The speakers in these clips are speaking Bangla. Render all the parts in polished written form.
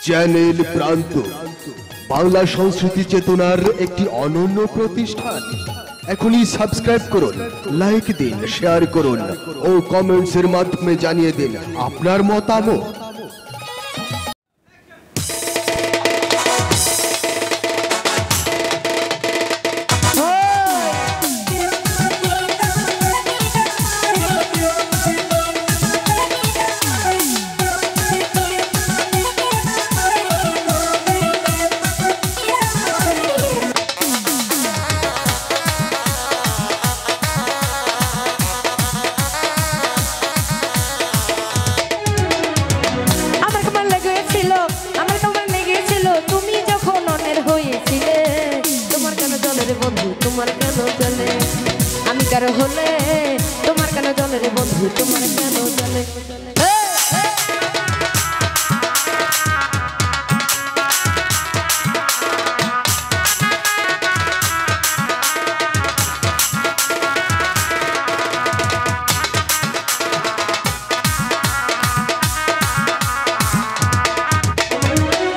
চ্যানেল প্রান্ত বাংলা সংস্কৃতি চেতনার একটি অনন্য প্রতিষ্ঠান। এখনই সাবস্ক্রাইব করুন, লাইক দিন, শেয়ার করুন ও কমেন্টসের মাধ্যমে জানিয়ে দিন আপনার মতামত। তোমার কেন চলে আমি কারো হলে তোমার কেন চলে রে বন্ধু তোমার কেন চলে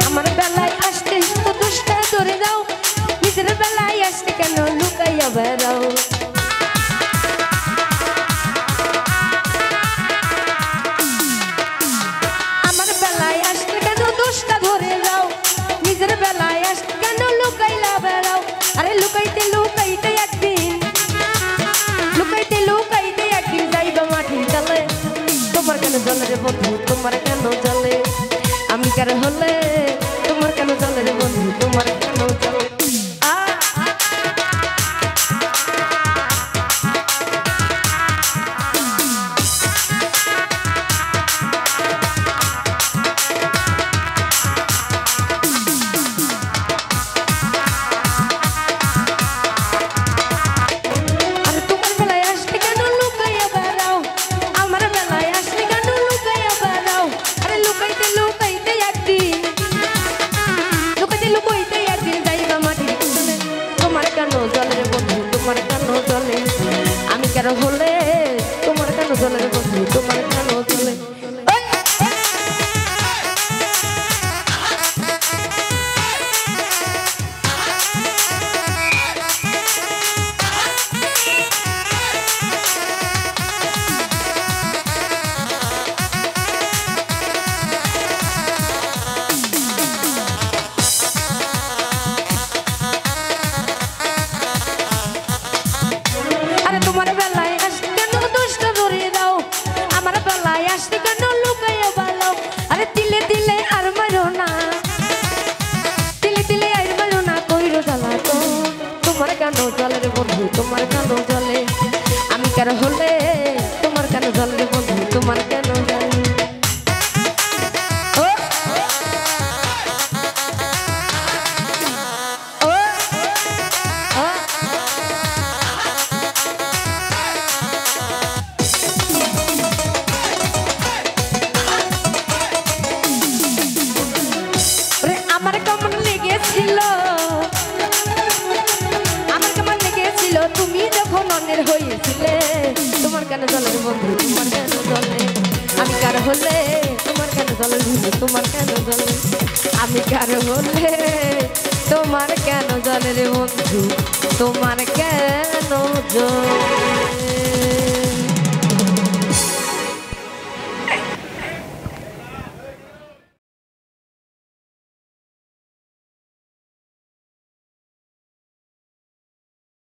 আমার বেলায় আসতে তো দুষ্টা ধরে দাও নিজের বেলায় আসতে কেন লুকাইয়া বেড়াও আমার বেলায় আসতে কেন দোষটা ধরে যাও নিজের বেলায় আসতে কেন লুকাইলা বেড়াও আরে লুকাইতে লুকাইতে একদিন যাইবা মাটির তলে তোমার কেন জলে রে বন্ধু তোমার কেন জলে আমি কার হলে তোমার কেন জলে রে বন্ধু তোমার কেন জলে আমি কেন হলে তোমার কেন চলে বন্ধু তোমার কেন চলে তোমার বেলায় আসতে কেন দোষটা ধরে দাও আমার বেলায় আসতে কেন লুকাইয়া বালাও আরে দিলে দিলে আর মারো না দিলে দিলে আর মারো না কইরো জ্বালা তো তোমার কেন জলে রে বন্ধু তোমার কেন জলে আমি কার হলে তোমার কেন জলে রে বন্ধু তোমার কেন জলে আমার কেমন লেগেছিল তুমি যখন অন্যের হয়েছিলে তোমার কেন জলের বন্ধু তোমার কেন জলে আমি কার হলে তোমার কেন জলের বন্ধু তোমার কেন জলে আমি কার হলে তোমার কেন জলের বন্ধু তোমার কেন জলে।